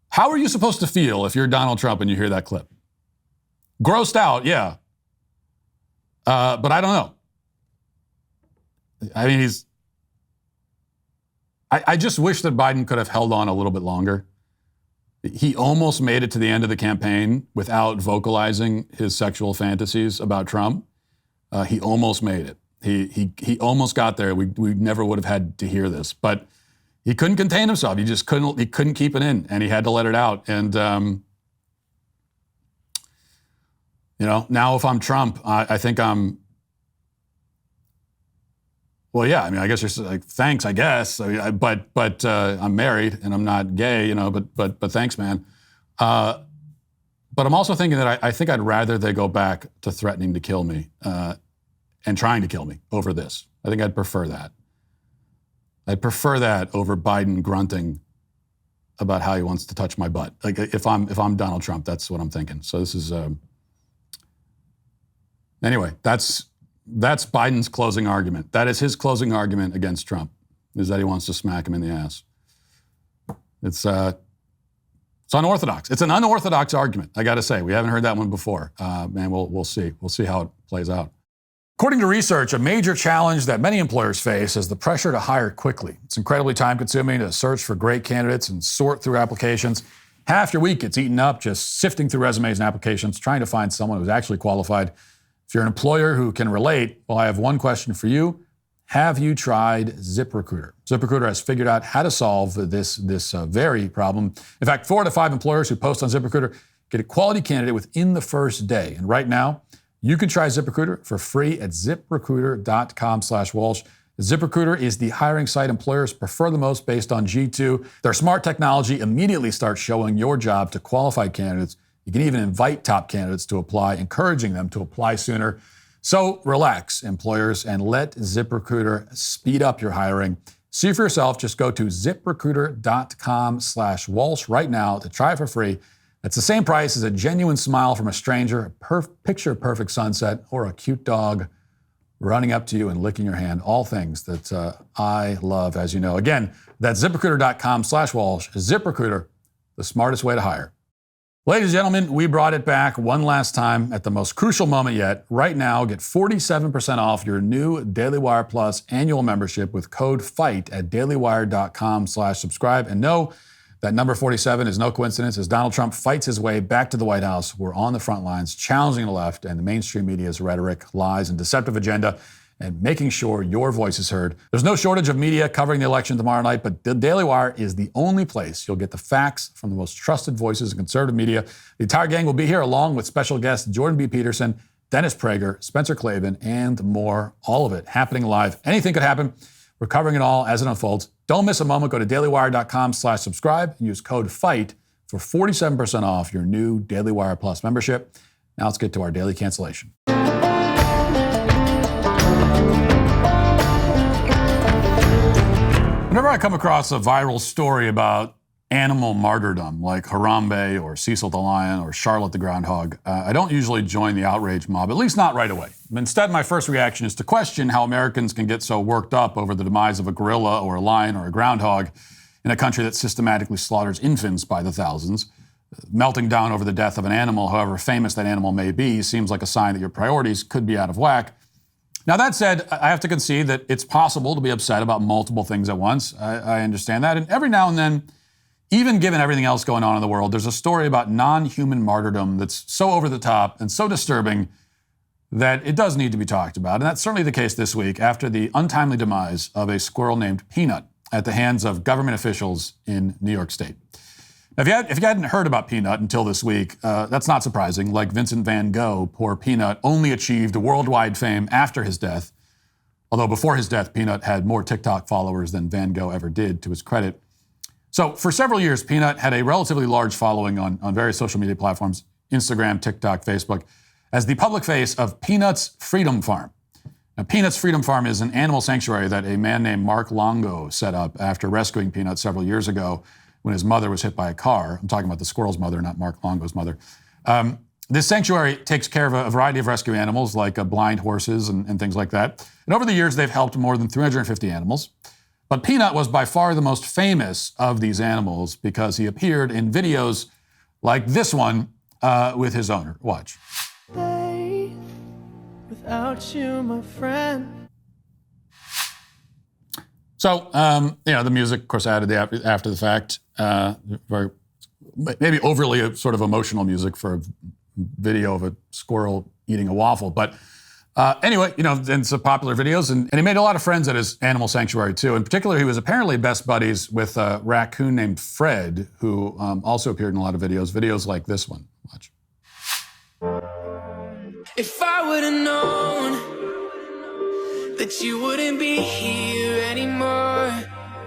How are you supposed to feel if you're Donald Trump and you hear that clip? Grossed out, yeah. But I don't know. I mean, I just wish that Biden could have held on a little bit longer. He almost made it to the end of the campaign without vocalizing his sexual fantasies about Trump. He almost made it. He almost got there. We never would have had to hear this, but he couldn't contain himself. He just couldn't keep it in, and he had to let it out. And now if I'm Trump, I think I'm. Well, yeah. I mean, I guess you're like, thanks, I guess. But I'm married and I'm not gay, But thanks, man. But I'm also thinking that I think I'd rather they go back to threatening to kill me. And trying to kill me over this. I think I'd prefer that. I'd prefer that over Biden grunting about how he wants to touch my butt. Like if I'm Donald Trump, that's what I'm thinking. So this is anyway. That's Biden's closing argument. That is his closing argument against Trump, is that he wants to smack him in the ass. It's unorthodox. It's an unorthodox argument. I got to say, we haven't heard that one before. And we'll see. We'll see how it plays out. According to research, a major challenge that many employers face is the pressure to hire quickly. It's incredibly time-consuming to search for great candidates and sort through applications. Half your week gets eaten up just sifting through resumes and applications, trying to find someone who's actually qualified. If you're an employer who can relate, well, I have one question for you. Have you tried ZipRecruiter? ZipRecruiter has figured out how to solve this very problem. In fact, 4 out of 5 employers who post on ZipRecruiter get a quality candidate within the first day. And right now, you can try ZipRecruiter for free at ziprecruiter.com/Walsh. ZipRecruiter is the hiring site employers prefer the most based on G2. Their smart technology immediately starts showing your job to qualified candidates. You can even invite top candidates to apply, encouraging them to apply sooner. So relax, employers, and let ZipRecruiter speed up your hiring. See for yourself. Just go to ziprecruiter.com/Walsh right now to try it for free. It's the same price as a genuine smile from a stranger, a picture-perfect sunset, or a cute dog running up to you and licking your hand. All things that I love, as you know. Again, that's ziprecruiter.com/Walsh. ZipRecruiter, the smartest way to hire. Ladies and gentlemen, we brought it back one last time at the most crucial moment yet. Right now, get 47% off your new Daily Wire Plus annual membership with code FIGHT at dailywire.com/subscribe. And no, that number 47 is no coincidence. As Donald Trump fights his way back to the White House, we're on the front lines challenging the left and the mainstream media's rhetoric, lies, and deceptive agenda. and making sure your voice is heard. There's no shortage of media covering the election tomorrow night, but the Daily Wire is the only place you'll get the facts from the most trusted voices in conservative media. The entire gang will be here along with special guests Jordan B. Peterson, Dennis Prager, Spencer Klavan, and more. All of it happening live. Anything could happen. We're covering it all as it unfolds. Don't miss a moment. Go to dailywire.com/subscribe and use code FIGHT for 47% off your new Daily Wire Plus membership. Now let's get to our daily cancellation. Whenever I come across a viral story about animal martyrdom, like Harambe or Cecil the lion or Charlotte the groundhog, I don't usually join the outrage mob, at least not right away. Instead, my first reaction is to question how Americans can get so worked up over the demise of a gorilla or a lion or a groundhog in a country that systematically slaughters infants by the thousands. Melting down over the death of an animal, however famous that animal may be, seems like a sign that your priorities could be out of whack. Now, that said, I have to concede that it's possible to be upset about multiple things at once. I understand that. And every now and then, even given everything else going on in the world, there's a story about non-human martyrdom that's so over the top and so disturbing that it does need to be talked about. And that's certainly the case this week after the untimely demise of a squirrel named Peanut at the hands of government officials in New York State. Now, if you hadn't heard about Peanut until this week, that's not surprising. Like Vincent van Gogh, poor Peanut only achieved worldwide fame after his death. Although before his death, Peanut had more TikTok followers than Van Gogh ever did, to his credit. So for several years, Peanut had a relatively large following on various social media platforms, Instagram, TikTok, Facebook, as the public face of Peanut's Freedom Farm. Now, Peanut's Freedom Farm is an animal sanctuary that a man named Mark Longo set up after rescuing Peanut several years ago when his mother was hit by a car. I'm talking about the squirrel's mother, not Mark Longo's mother. This sanctuary takes care of a variety of rescue animals like blind horses and things like that. And over the years, they've helped more than 350 animals. But Peanut was by far the most famous of these animals because he appeared in videos like this one with his owner. Watch. Without you, my friend. So, the music, of course, added after the fact. Very, maybe overly sort of emotional music for a video of a squirrel eating a waffle. But anyway, and some popular videos. And he made a lot of friends at his animal sanctuary, too. In particular, he was apparently best buddies with a raccoon named Fred, who also appeared in a lot of videos like this one. Watch. If I would have known that you wouldn't be here anymore,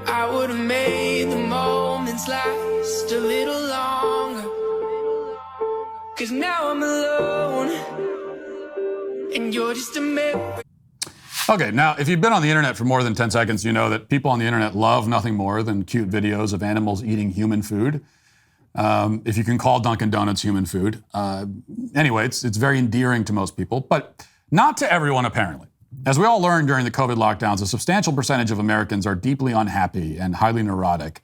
I would have made the moments last a little longer. 'Cause now I'm alone and you're just a memory. Okay, now, if you've been on the internet for more than 10 seconds, you know that people on the internet love nothing more than cute videos of animals eating human food. If you can call Dunkin' Donuts human food. Anyway, it's very endearing to most people, but not to everyone, apparently. As we all learned during the COVID lockdowns, a substantial percentage of Americans are deeply unhappy and highly neurotic,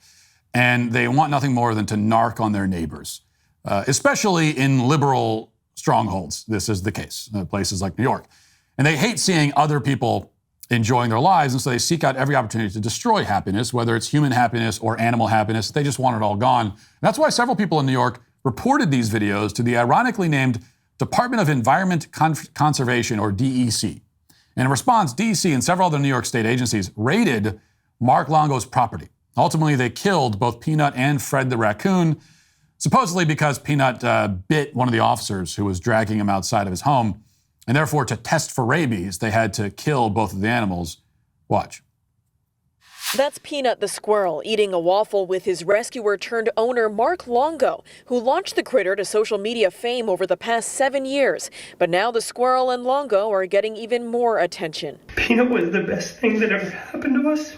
and they want nothing more than to narc on their neighbors, especially in liberal strongholds. This is the case, places like New York. And they hate seeing other people enjoying their lives, and so they seek out every opportunity to destroy happiness, whether it's human happiness or animal happiness. They just want it all gone. And that's why several people in New York reported these videos to the ironically named Department of Environment Conservation, or DEC. And in response, DEC and several other New York state agencies raided Mark Longo's property. Ultimately, they killed both Peanut and Fred the raccoon, supposedly because Peanut bit one of the officers who was dragging him outside of his home. And therefore, to test for rabies, they had to kill both of the animals. Watch. That's Peanut the squirrel eating a waffle with his rescuer-turned-owner Mark Longo, who launched the critter to social media fame over the past 7 years. But now the squirrel and Longo are getting even more attention. Peanut was the best thing that ever happened to us.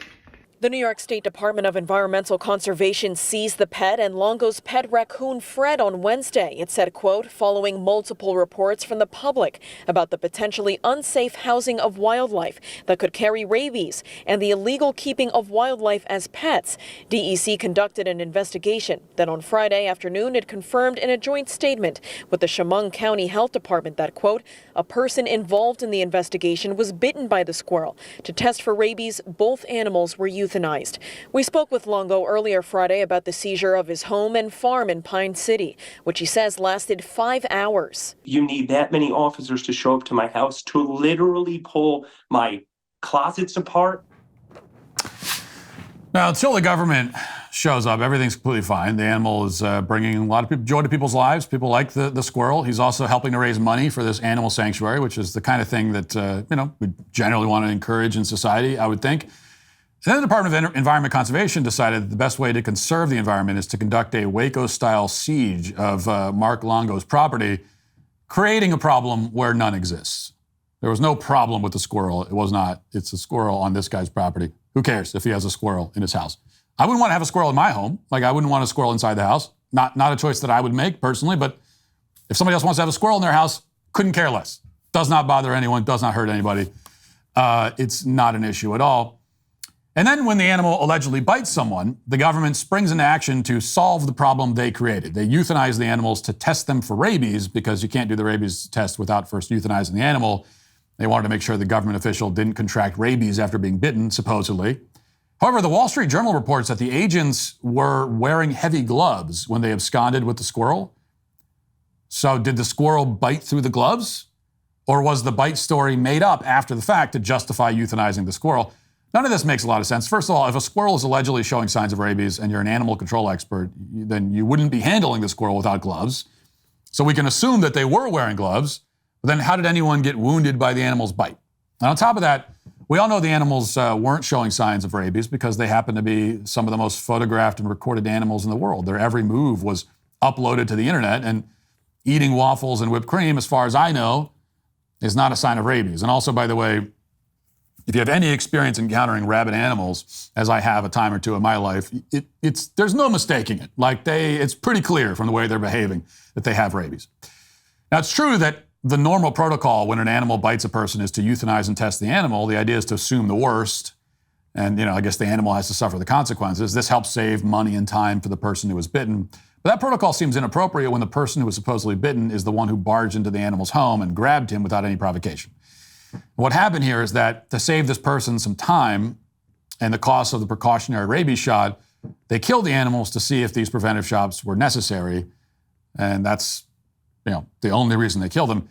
The New York State Department of Environmental Conservation seized the pet and Longo's pet raccoon Fred on Wednesday. It said, quote, following multiple reports from the public about the potentially unsafe housing of wildlife that could carry rabies and the illegal keeping of wildlife as pets. DEC conducted an investigation. Then on Friday afternoon, it confirmed in a joint statement with the Chemung County Health Department that, quote, a person involved in the investigation was bitten by the squirrel. To test for rabies, both animals were euthanized. euthanized. We spoke with Longo earlier Friday about the seizure of his home and farm in Pine City, which he says lasted 5 hours. You need that many officers to show up to my house to literally pull my closets apart. Now, until the government shows up, everything's completely fine. The animal is bringing a lot of joy to people's lives. People like the squirrel. He's also helping to raise money for this animal sanctuary, which is the kind of thing that we generally want to encourage in society, I would think. And then the Department of Environment Conservation decided that the best way to conserve the environment is to conduct a Waco-style siege of Mark Longo's property, creating a problem where none exists. There was no problem with the squirrel. It's a squirrel on this guy's property. Who cares if he has a squirrel in his house? I wouldn't want to have a squirrel in my home. Like, I wouldn't want a squirrel inside the house. Not a choice that I would make personally, but if somebody else wants to have a squirrel in their house, couldn't care less. Does not bother anyone, does not hurt anybody. It's not an issue at all. And then when the animal allegedly bites someone, the government springs into action to solve the problem they created. They euthanize the animals to test them for rabies, because you can't do the rabies test without first euthanizing the animal. They wanted to make sure the government official didn't contract rabies after being bitten, supposedly. However, the Wall Street Journal reports that the agents were wearing heavy gloves when they absconded with the squirrel. So did the squirrel bite through the gloves? Or was the bite story made up after the fact to justify euthanizing the squirrel? None of this makes a lot of sense. First of all, if a squirrel is allegedly showing signs of rabies and you're an animal control expert, then you wouldn't be handling the squirrel without gloves. So we can assume that they were wearing gloves. But then how did anyone get wounded by the animal's bite? And on top of that, we all know the animals weren't showing signs of rabies because they happen to be some of the most photographed and recorded animals in the world. Their every move was uploaded to the internet, and eating waffles and whipped cream, as far as I know, is not a sign of rabies. And also, by the way, if you have any experience encountering rabid animals, as I have a time or two in my life, there's no mistaking it. It's pretty clear from the way they're behaving that they have rabies. Now, it's true that the normal protocol when an animal bites a person is to euthanize and test the animal. The idea is to assume the worst. And, I guess the animal has to suffer the consequences. This helps save money and time for the person who was bitten. But that protocol seems inappropriate when the person who was supposedly bitten is the one who barged into the animal's home and grabbed him without any provocation. What happened here is that to save this person some time and the cost of the precautionary rabies shot, they killed the animals to see if these preventive shots were necessary. And that's the only reason they killed them.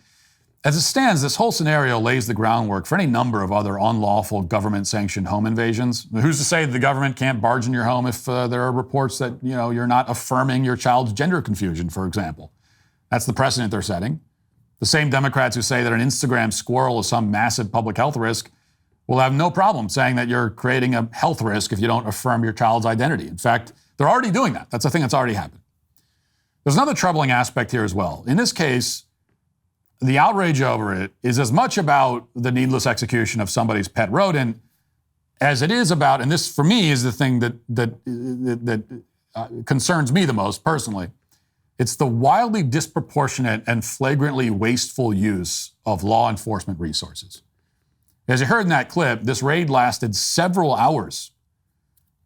As it stands, this whole scenario lays the groundwork for any number of other unlawful government-sanctioned home invasions. Who's to say the government can't barge in your home if there are reports that you're not affirming your child's gender confusion, for example? That's the precedent they're setting. The same Democrats who say that an Instagram squirrel is some massive public health risk will have no problem saying that you're creating a health risk if you don't affirm your child's identity. In fact, they're already doing that. That's a thing that's already happened. There's another troubling aspect here as well. In this case, the outrage over it is as much about the needless execution of somebody's pet rodent as it is about, and this for me is the thing that concerns me the most personally, it's the wildly disproportionate and flagrantly wasteful use of law enforcement resources. As you heard in that clip, this raid lasted several hours.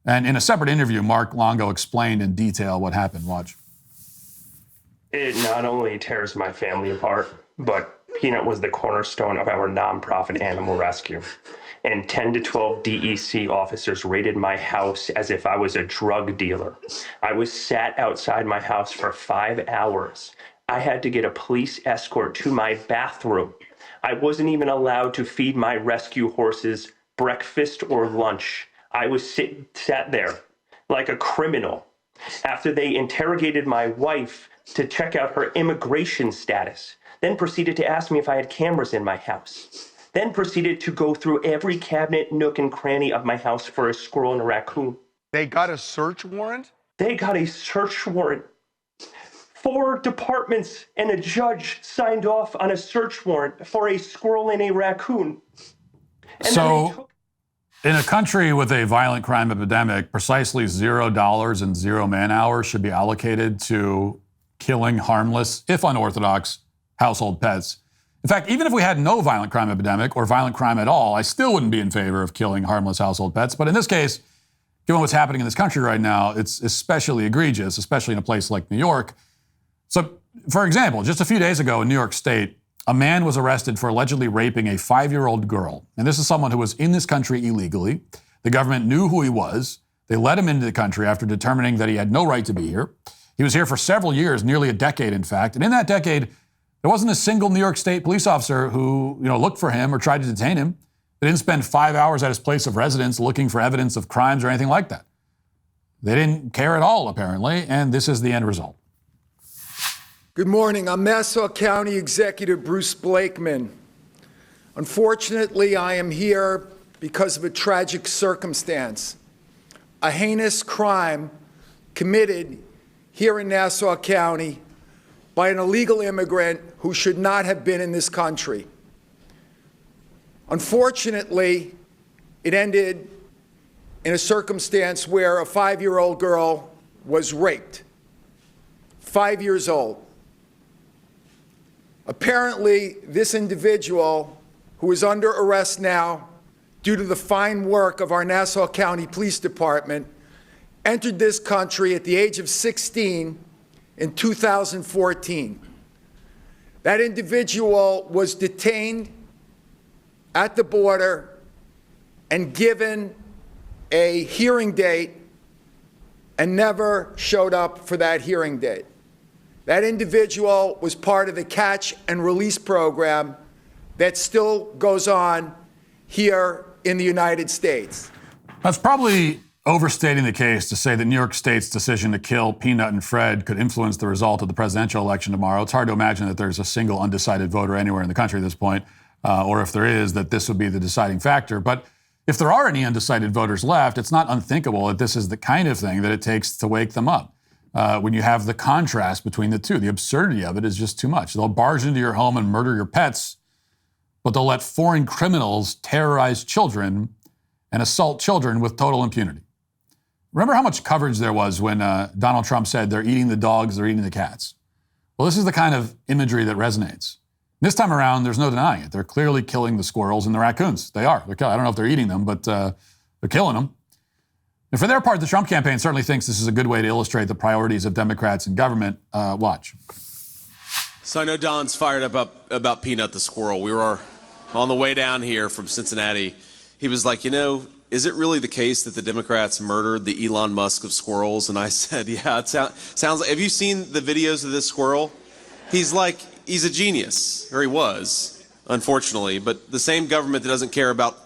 And in a separate interview, Mark Longo explained in detail what happened. Watch. It not only tears my family apart, but Peanut was the cornerstone of our nonprofit animal rescue. And 10 to 12 DEC officers raided my house as if I was a drug dealer. I was sat outside my house for 5 hours. I had to get a police escort to my bathroom. I wasn't even allowed to feed my rescue horses breakfast or lunch. I was sat there like a criminal. After they interrogated my wife to check out her immigration status, then proceeded to ask me if I had cameras in my house, then proceeded to go through every cabinet, nook, and cranny of my house for a squirrel and a raccoon. They got a search warrant? They got a search warrant. 4 departments and a judge signed off on a search warrant for a squirrel and a raccoon. And so, in a country with a violent crime epidemic, precisely $0 and 0 man-hours should be allocated to killing harmless, if unorthodox, household pets. In fact, even if we had no violent crime epidemic or violent crime at all, I still wouldn't be in favor of killing harmless household pets. But in this case, given what's happening in this country right now, it's especially egregious, especially in a place like New York. So, for example, just a few days ago in New York State, a man was arrested for allegedly raping a 5-year-old girl. And this is someone who was in this country illegally. The government knew who he was. They let him into the country after determining that he had no right to be here. He was here for several years, nearly a decade, in fact. And in that decade, there wasn't a single New York State police officer who, looked for him or tried to detain him. They didn't spend 5 hours at his place of residence looking for evidence of crimes or anything like that. They didn't care at all, apparently, and this is the end result. Good morning. I'm Nassau County Executive Bruce Blakeman. Unfortunately, I am here because of a tragic circumstance, a heinous crime committed here in Nassau County by an illegal immigrant who should not have been in this country. Unfortunately, it ended in a circumstance where a 5-year-old girl was raped. 5 years old. Apparently, this individual, who is under arrest now due to the fine work of our Nassau County Police Department, entered this country at the age of 16 in 2014. That individual was detained at the border and given a hearing date and never showed up for that hearing date. That individual was part of the catch and release program that still goes on here in the United States. That's probably overstating the case to say that New York State's decision to kill Peanut and Fred could influence the result of the presidential election tomorrow. It's hard to imagine that there's a single undecided voter anywhere in the country at this point, or if there is, that this would be the deciding factor. But if there are any undecided voters left, it's not unthinkable that this is the kind of thing that it takes to wake them up. When you have the contrast between the two, the absurdity of it is just too much. They'll barge into your home and murder your pets, but they'll let foreign criminals terrorize children and assault children with total impunity. Remember how much coverage there was when Donald Trump said they're eating the dogs, they're eating the cats? Well, this is the kind of imagery that resonates. This time around, there's no denying it. They're clearly killing the squirrels and the raccoons. They are. I don't know if they're eating them, but they're killing them. And for their part, the Trump campaign certainly thinks this is a good way to illustrate the priorities of Democrats in government. Watch. So I know Don's fired up about Peanut the squirrel. We were on the way down here from Cincinnati. He was like, is it really the case that the Democrats murdered the Elon Musk of squirrels? And I said, yeah, it sounds like. Have you seen the videos of this squirrel? He's a genius, or he was, unfortunately. But the same government that doesn't care about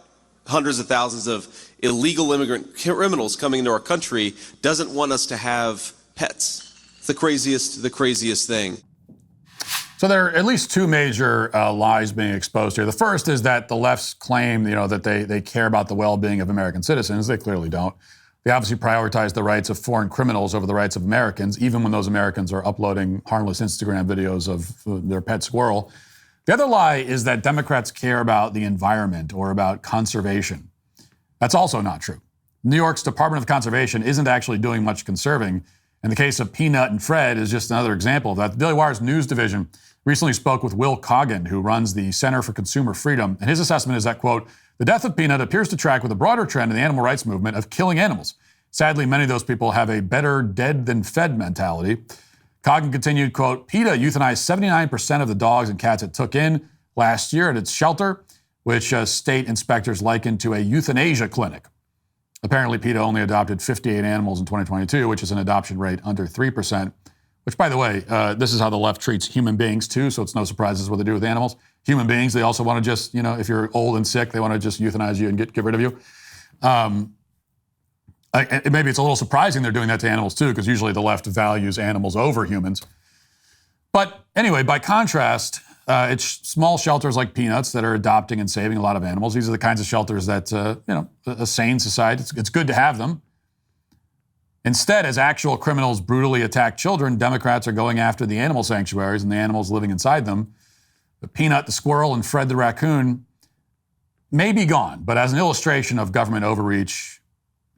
hundreds of thousands of illegal immigrant criminals coming into our country doesn't want us to have pets. It's the craziest thing. So there are at least two major lies being exposed here. The first is that the left's claim, that they care about the well-being of American citizens. They clearly don't. They obviously prioritize the rights of foreign criminals over the rights of Americans, even when those Americans are uploading harmless Instagram videos of their pet squirrel. The other lie is that Democrats care about the environment or about conservation. That's also not true. New York's Department of Conservation isn't actually doing much conserving. And the case of Peanut and Fred is just another example of that. The Daily Wire's news division recently spoke with Will Coggin, who runs the Center for Consumer Freedom. And his assessment is that, quote, the death of Peanut appears to track with a broader trend in the animal rights movement of killing animals. Sadly, many of those people have a better dead than fed mentality. Coggin continued, quote, PETA euthanized 79% of the dogs and cats it took in last year at its shelter, which state inspectors likened to a euthanasia clinic. Apparently, PETA only adopted 58 animals in 2022, which is an adoption rate under 3%, which, by the way, this is how the left treats human beings, too, so it's no surprise this is what they do with animals. Human beings, they also want to just, if you're old and sick, they want to just euthanize you and get rid of you. Maybe it's a little surprising they're doing that to animals, too, because usually the left values animals over humans. But anyway, by contrast, it's small shelters like Peanuts that are adopting and saving a lot of animals. These are the kinds of shelters that, a sane society, it's good to have them. Instead, as actual criminals brutally attack children, Democrats are going after the animal sanctuaries and the animals living inside them. The Peanut, the squirrel, and Fred the raccoon may be gone, but as an illustration of government overreach,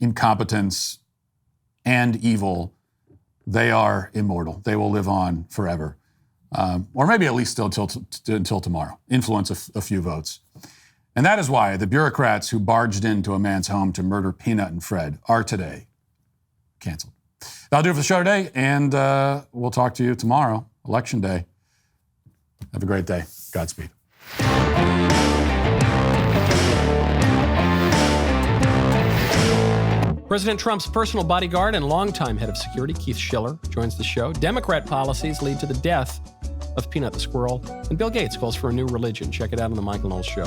incompetence, and evil, they are immortal. They will live on forever. Or maybe at least until tomorrow. Influence a few votes. And that is why the bureaucrats who barged into a man's home to murder Peanut and Fred are today canceled. That'll do it for the show today, and we'll talk to you tomorrow, Election Day. Have a great day. Godspeed. President Trump's personal bodyguard and longtime head of security, Keith Schiller, joins the show. Democrat policies lead to the death of Peanut the squirrel. And Bill Gates calls for a new religion. Check it out on The Michael Knowles Show.